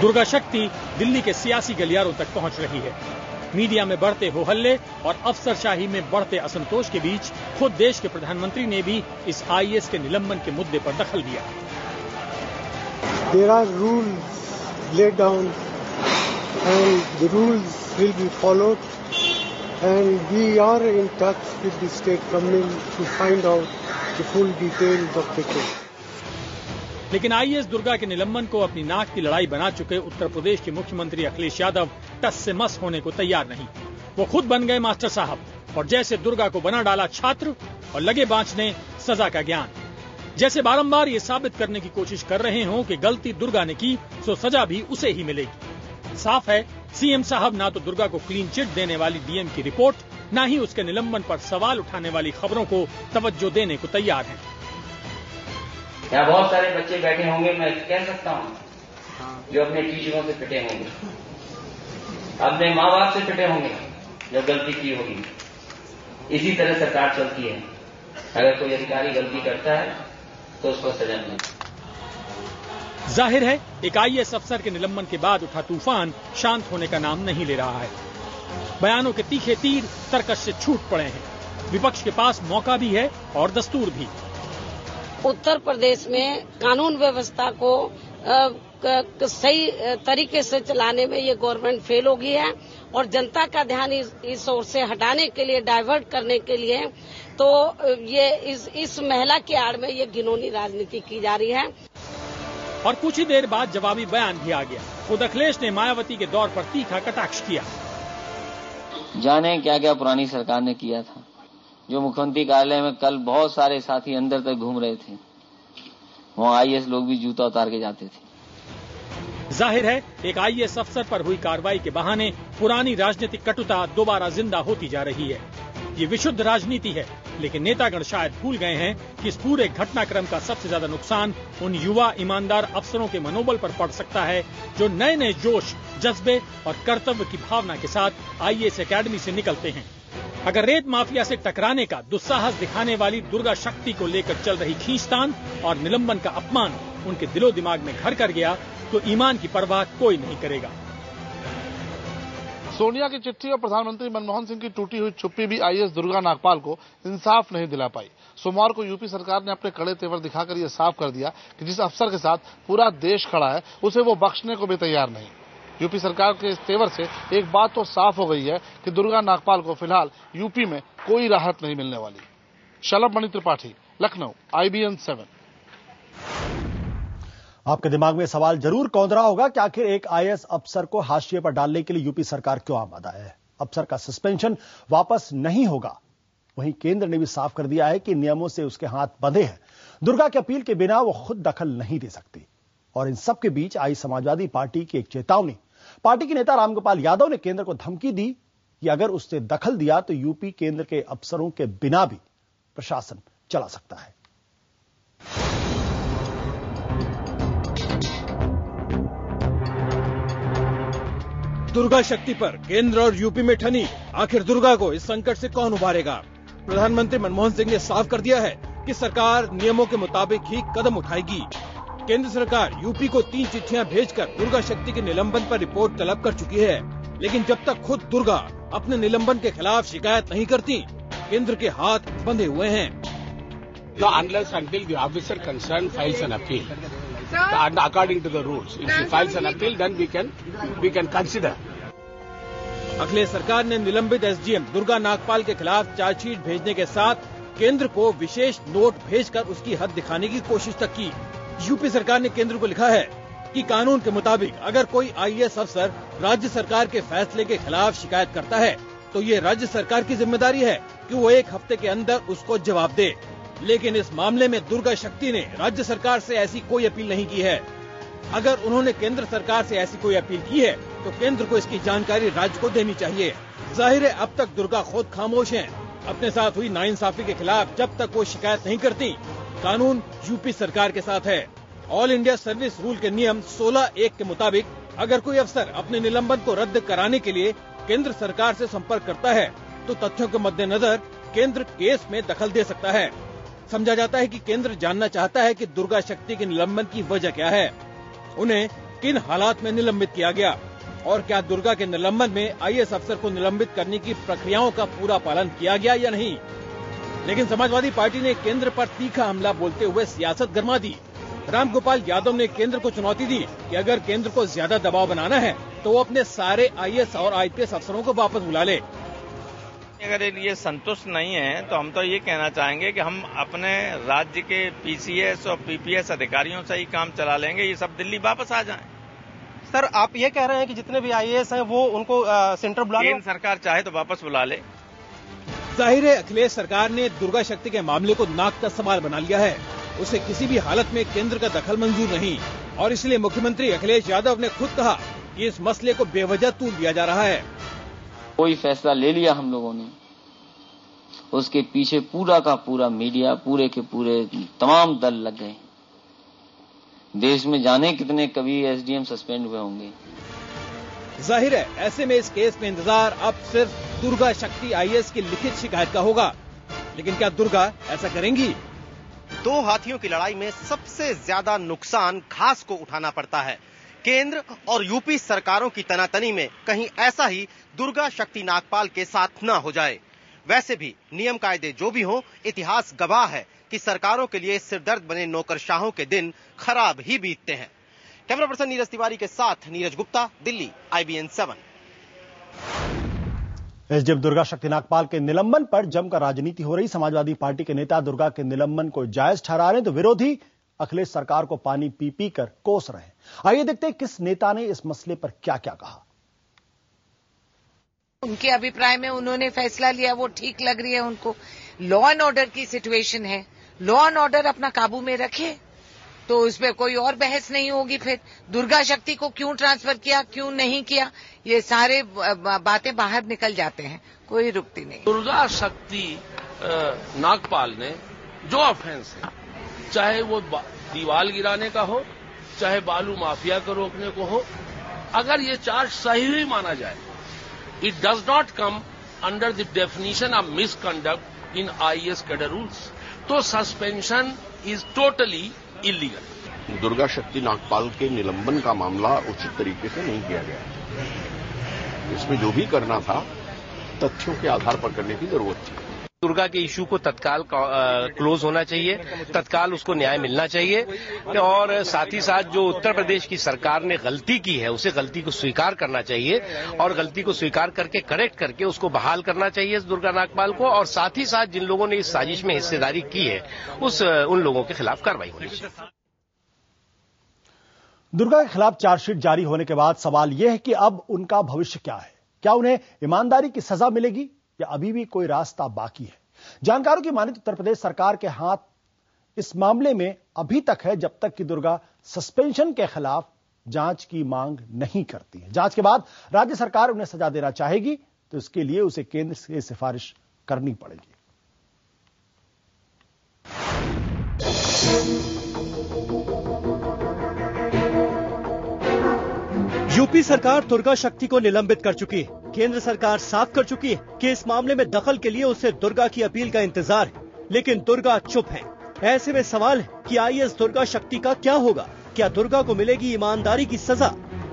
दुर्गा शक्ति दिल्ली के सियासी गलियारों तक पहुंच रही है। मीडिया में बढ़ते हो हल्ले और अफसरशाही में बढ़ते असंतोष के बीच खुद देश के प्रधानमंत्री ने भी इस आईएएस के निलंबन के मुद्दे पर दखल दिया। There are rules laid down and the rules will be followed, and we are in touch with the state government to find out the full details of the case. लेकिन आईएएस दुर्गा के निलंबन को अपनी नाक की लड़ाई बना चुके उत्तर प्रदेश के मुख्यमंत्री अखिलेश यादव टस से मस होने को तैयार नहीं। वो खुद बन गए मास्टर साहब और जैसे दुर्गा को बना डाला छात्र और लगे बांटने सजा का ज्ञान। जैसे बारंबार ये साबित करने की कोशिश कर रहे हों कि गलती दुर्गा ने की तो सजा भी उसे ही मिलेगी। साफ है सीएम साहब ना तो दुर्गा को क्लीन चिट देने वाली डीएम की रिपोर्ट, ना ही उसके निलंबन पर सवाल उठाने वाली खबरों को तवज्जो देने को तैयार हैं। यहाँ बहुत सारे बच्चे बैठे होंगे, मैं कह सकता हूँ, जो अपने टीचरों से पिटे होंगे, अपने माँ बाप से पिटे होंगे जो गलती की होगी। इसी तरह सरकार चलती है। अगर कोई अधिकारी गलती करता है तो उसको सजा मिले। जाहिर है एक आईएएस अफसर के निलंबन के बाद उठा तूफान शांत होने का नाम नहीं ले रहा है। बयानों के तीखे तीर तरकश से छूट पड़े हैं। विपक्ष के पास मौका भी है और दस्तूर भी। उत्तर प्रदेश में कानून व्यवस्था को सही तरीके से चलाने में ये गवर्नमेंट फेल हो गई है और जनता का ध्यान इस ओर से हटाने के लिए, डाइवर्ट करने के लिए तो ये इस महिला की आड़ में ये घिनौनी राजनीति की जा रही है। और कुछ ही देर बाद जवाबी बयान भी आ गया। खुद अखिलेश ने मायावती के दौर पर तीखा कटाक्ष किया। जाने क्या क्या पुरानी सरकार ने किया था। जो मुख्यमंत्री कार्यालय में कल बहुत सारे साथी अंदर तक घूम रहे थे, वहाँ आईएएस लोग भी जूता उतार के जाते थे। जाहिर है एक आईएएस अफसर पर हुई कार्रवाई के बहाने पुरानी राजनीतिक कटुता दोबारा जिंदा होती जा रही है। ये विशुद्ध राजनीति है, लेकिन नेतागण शायद भूल गए हैं कि इस पूरे घटनाक्रम का सबसे ज्यादा नुकसान उन युवा ईमानदार अफसरों के मनोबल पर पड़ सकता है जो नए नए जोश, जज्बे और कर्तव्य की भावना के साथ आईएएस एकेडमी से निकलते हैं। अगर रेत माफिया से टकराने का दुस्साहस दिखाने वाली दुर्गा शक्ति को लेकर चल रही खींचतान और निलंबन का अपमान उनके दिलो दिमाग में घर कर गया तो ईमान की परवाह कोई नहीं करेगा। सोनिया की चिट्ठी और प्रधानमंत्री मनमोहन सिंह की टूटी हुई चुप्पी भी आईएएस दुर्गा नागपाल को इंसाफ नहीं दिला पाई। सोमवार को यूपी सरकार ने अपने कड़े तेवर दिखाकर यह साफ कर दिया कि जिस अफसर के साथ पूरा देश खड़ा है उसे वो बख्शने को भी तैयार नहीं। यूपी सरकार के इस तेवर से एक बात तो साफ हो गई है कि दुर्गा नागपाल को फिलहाल यूपी में कोई राहत नहीं मिलने वाली। शलभ मणि त्रिपाठी, लखनऊ, IBN 7। आपके दिमाग में सवाल जरूर कौंध रहा होगा कि आखिर एक आईएएस अफसर को हाशिए पर डालने के लिए यूपी सरकार क्यों आमादा है। अफसर का सस्पेंशन वापस नहीं होगा। वहीं केंद्र ने भी साफ कर दिया है कि नियमों से उसके हाथ बंधे हैं। दुर्गा की अपील के बिना वो खुद दखल नहीं दे सकती। और इन सब के बीच आई समाजवादी पार्टी की एक चेतावनी। पार्टी के नेता रामगोपाल यादव ने केंद्र को धमकी दी कि अगर उसने दखल दिया तो यूपी केंद्र के अफसरों के बिना भी प्रशासन चला सकता है। दुर्गा शक्ति पर केंद्र और यूपी में ठनी आखिर दुर्गा को इस संकट से कौन उबारेगा। प्रधानमंत्री मनमोहन सिंह ने साफ कर दिया है कि सरकार नियमों के मुताबिक ही कदम उठाएगी। केंद्र सरकार यूपी को 3 चिट्ठियां भेजकर दुर्गा शक्ति के निलंबन पर रिपोर्ट तलब कर चुकी है, लेकिन जब तक खुद दुर्गा अपने निलंबन के खिलाफ शिकायत नहीं करती, केंद्र के हाथ बंधे हुए हैं। Unless until the officer concerned files an appeal, and according to the rules, if he files an appeal, then we can consider. Akhilesh सरकार ने निलंबित एसडीएम दुर्गा नागपाल के खिलाफ चार्जशीट भेजने के साथ केंद्र को विशेष नोट भेजकर उसकी हद दिखाने की कोशिश तक की। यूपी सरकार ने केंद्र को लिखा है कि कानून के मुताबिक अगर कोई आईएएस अफसर राज्य सरकार के फैसले के खिलाफ शिकायत करता है तो ये राज्य सरकार की जिम्मेदारी है कि वो 1 हफ्ते के अंदर उसको जवाब दे। लेकिन इस मामले में दुर्गा शक्ति ने राज्य सरकार से ऐसी कोई अपील नहीं की है। अगर उन्होंने केंद्र सरकार से ऐसी कोई अपील की है तो केंद्र को इसकी जानकारी राज्य को देनी चाहिए। जाहिर है अब तक दुर्गा खुद खामोश हैं। अपने साथ हुई नाइंसाफी के खिलाफ जब तक वो शिकायत नहीं करती, कानून यूपी सरकार के साथ है। ऑल इंडिया सर्विस रूल के नियम 16(1) के मुताबिक अगर कोई अफसर अपने निलंबन को रद्द कराने के लिए केंद्र सरकार से संपर्क करता है तो तथ्यों के मद्देनजर केंद्र केस में दखल दे सकता है। समझा जाता है कि केंद्र जानना चाहता है कि दुर्गा शक्ति के निलंबन की वजह क्या है। उन्हें किन हालात में निलंबित किया गया और क्या दुर्गा के निलंबन में आईएएस अफसर को निलंबित करने की प्रक्रियाओं का पूरा पालन किया गया या नहीं। लेकिन समाजवादी पार्टी ने केंद्र पर तीखा हमला बोलते हुए सियासत गरमा दी। रामगोपाल यादव ने केंद्र को चुनौती दी कि अगर केंद्र को ज्यादा दबाव बनाना है तो वो अपने सारे आईएएस और आईपीएस अफसरों को वापस बुला ले। अगर ये संतुष्ट नहीं है तो हम तो ये कहना चाहेंगे कि हम अपने राज्य के पीसीएस और पीपीएस अधिकारियों से ही काम चला लेंगे, ये सब दिल्ली वापस आ जाएं। सर, आप ये कह रहे हैं कि जितने भी आईएएस हैं वो उनको सेंटर बुला ले? केंद्र सरकार चाहे तो वापस बुला ले। जाहिर है अखिलेश सरकार ने दुर्गा शक्ति के मामले को नाक का सवाल बना लिया है। उसे किसी भी हालत में केंद्र का दखल मंजूर नहीं और इसलिए मुख्यमंत्री अखिलेश यादव ने खुद कहा कि इस मसले को बेवजह तूल दिया जा रहा है। कोई फैसला ले लिया हम लोगों ने, उसके पीछे पूरा का पूरा मीडिया, पूरे के पूरे तमाम दल लग गए। देश में जाने कितने कभी एसडीएम सस्पेंड हुए होंगे। जाहिर है ऐसे में इस केस में इंतजार अब सिर्फ दुर्गा शक्ति आईएएस की लिखित शिकायत का होगा। लेकिन क्या दुर्गा ऐसा करेंगी? दो हाथियों की लड़ाई में सबसे ज्यादा नुकसान घास को उठाना पड़ता है। केंद्र और यूपी सरकारों की तनातनी में कहीं ऐसा ही दुर्गा शक्ति नागपाल के साथ न हो जाए। वैसे भी नियम कायदे जो भी हो, इतिहास गवाह है कि सरकारों के लिए सिरदर्द बने नौकरशाहों के दिन खराब ही बीतते हैं। कैमरा पर्सन नीरज तिवारी के साथ नीरज गुप्ता, दिल्ली, IBN 7। एसडीएम दुर्गा शक्ति नागपाल के निलंबन पर जमकर राजनीति हो रही। समाजवादी पार्टी के नेता दुर्गा के निलंबन को जायज ठहरा रहे तो विरोधी अखिलेश सरकार को पानी पी पी कर कोस रहे हैं। आइए देखते हैं किस नेता ने इस मसले पर क्या क्या कहा। उनके अभिप्राय में उन्होंने फैसला लिया, वो ठीक लग रही है उनको। लॉ एंड ऑर्डर की सिचुएशन है, लॉ एंड ऑर्डर अपना काबू में रखे तो उसमें कोई और बहस नहीं होगी। फिर दुर्गा शक्ति को क्यों ट्रांसफर किया, क्यों नहीं किया, ये सारे बातें बाहर निकल जाते हैं, कोई रुकती नहीं। दुर्गा शक्ति नागपाल ने जो ऑफेंस है, चाहे वो दीवार गिराने का हो, चाहे बालू माफिया को रोकने को हो, अगर ये चार्ज सही ही माना जाए, it does not come under the definition of misconduct in IAS cadre rules, तो suspension is totally illegal. Durga Shakti Nagpal के निलंबन का मामला उचित तरीके से नहीं किया गया। इसमें जो भी करना था तथ्यों के आधार पर करने की जरूरत थी। दुर्गा के इशू को तत्काल क्लोज होना चाहिए, तत्काल उसको न्याय मिलना चाहिए और साथ ही साथ जो उत्तर प्रदेश की सरकार ने गलती की है उसे गलती को स्वीकार करना चाहिए और गलती को स्वीकार करके करेक्ट करके उसको बहाल करना चाहिए दुर्गा नागपाल को। और साथ ही साथ जिन लोगों ने इस साजिश में हिस्सेदारी की है उन लोगों के खिलाफ कार्रवाई होनी चाहिए। दुर्गा के खिलाफ चार्जशीट जारी होने के बाद सवाल यह है कि अब उनका भविष्य क्या है। क्या उन्हें ईमानदारी की सजा मिलेगी या अभी भी कोई रास्ता बाकी है? जानकारों की माने तो उत्तर प्रदेश सरकार के हाथ इस मामले में अभी तक है जब तक कि दुर्गा सस्पेंशन के खिलाफ जांच की मांग नहीं करती है। जांच के बाद राज्य सरकार उन्हें सजा देना चाहेगी तो इसके लिए उसे केंद्र से सिफारिश करनी पड़ेगी। यूपी सरकार दुर्गा शक्ति को निलंबित कर चुकी है। केंद्र सरकार साफ कर चुकी है कि इस मामले में दखल के लिए उसे दुर्गा की अपील का इंतजार है, लेकिन दुर्गा चुप है। ऐसे में सवाल है कि आईएएस दुर्गा शक्ति का क्या होगा? क्या दुर्गा को मिलेगी ईमानदारी की सजा?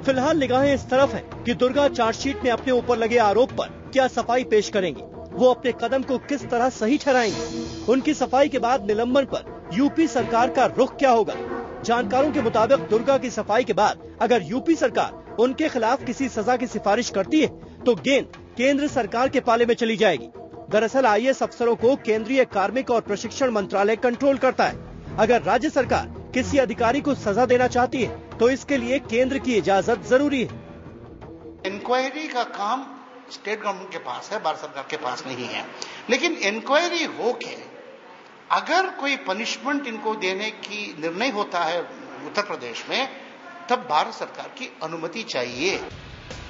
फिलहाल निगाहें इस तरफ है कि दुर्गा चार्जशीट में अपने ऊपर लगे आरोप पर क्या सफाई पेश करेंगी, वो अपने कदम को किस तरह सही ठहराएंगे। उनकी सफाई के बाद निलंबन पर यूपी सरकार का रुख क्या होगा? जानकारों के मुताबिक दुर्गा की सफाई के बाद अगर यूपी सरकार उनके खिलाफ किसी सजा की सिफारिश करती है तो गेंद केंद्र सरकार के पाले में चली जाएगी। दरअसल आईएएस अफसरों को केंद्रीय कार्मिक और प्रशिक्षण मंत्रालय कंट्रोल करता है। अगर राज्य सरकार किसी अधिकारी को सजा देना चाहती है तो इसके लिए केंद्र की इजाजत जरूरी है। इंक्वायरी का काम स्टेट गवर्नमेंट के पास है, भारत सरकार के पास नहीं है। लेकिन इंक्वायरी होके अगर कोई पनिशमेंट इनको देने की निर्णय होता है उत्तर प्रदेश में, तब भारत सरकार की अनुमति चाहिए।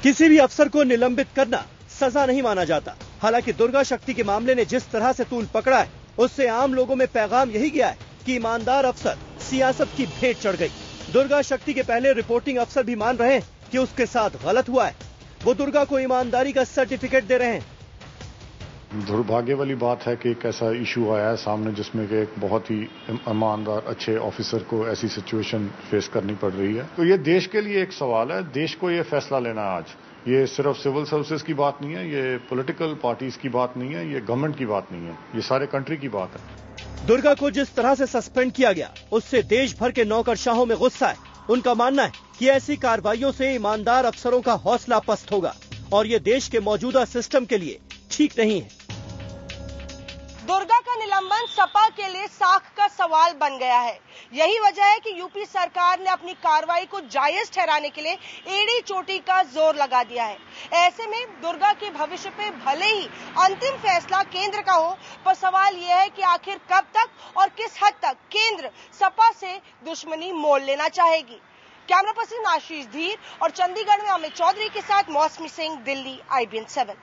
किसी भी अफसर को निलंबित करना सजा नहीं माना जाता। हालांकि दुर्गा शक्ति के मामले ने जिस तरह से तूल पकड़ा है उससे आम लोगों में पैगाम यही गया है कि ईमानदार अफसर सियासत की भेंट चढ़ गई। दुर्गा शक्ति के पहले रिपोर्टिंग अफसर भी मान रहे हैं कि उसके साथ गलत हुआ है। वो दुर्गा को ईमानदारी का सर्टिफिकेट दे रहे हैं। दुर्भाग्य वाली बात है कि एक ऐसा इशू आया है सामने जिसमें कि एक बहुत ही ईमानदार अच्छे ऑफिसर को ऐसी सिचुएशन फेस करनी पड़ रही है। तो ये देश के लिए एक सवाल है, देश को ये फैसला लेना है आज। ये सिर्फ सिविल सर्विसेज की बात नहीं है, ये पॉलिटिकल पार्टीज की बात नहीं है, ये गवर्नमेंट की बात नहीं है, ये सारे कंट्री की बात है। दुर्गा को जिस तरह से सस्पेंड किया गया उससे देश भर के नौकरशाहों में गुस्सा है। उनका मानना है कि ऐसी कार्रवाइयों से ईमानदार अफसरों का हौसला पस्त होगा और ये देश के मौजूदा सिस्टम के लिए ठीक नहीं है। दुर्गा का निलंबन सपा के लिए साख का सवाल बन गया है। यही वजह है कि यूपी सरकार ने अपनी कार्रवाई को जायज ठहराने के लिए एड़ी चोटी का जोर लगा दिया है। ऐसे में दुर्गा के भविष्य पे भले ही अंतिम फैसला केंद्र का हो, पर सवाल यह है कि आखिर कब तक और किस हद तक केंद्र सपा से दुश्मनी मोल लेना चाहेगी। कैमरा पर्सन आशीष धीर और चंडीगढ़ में अमित चौधरी के साथ मौसमी सिंह, दिल्ली, IBN 7।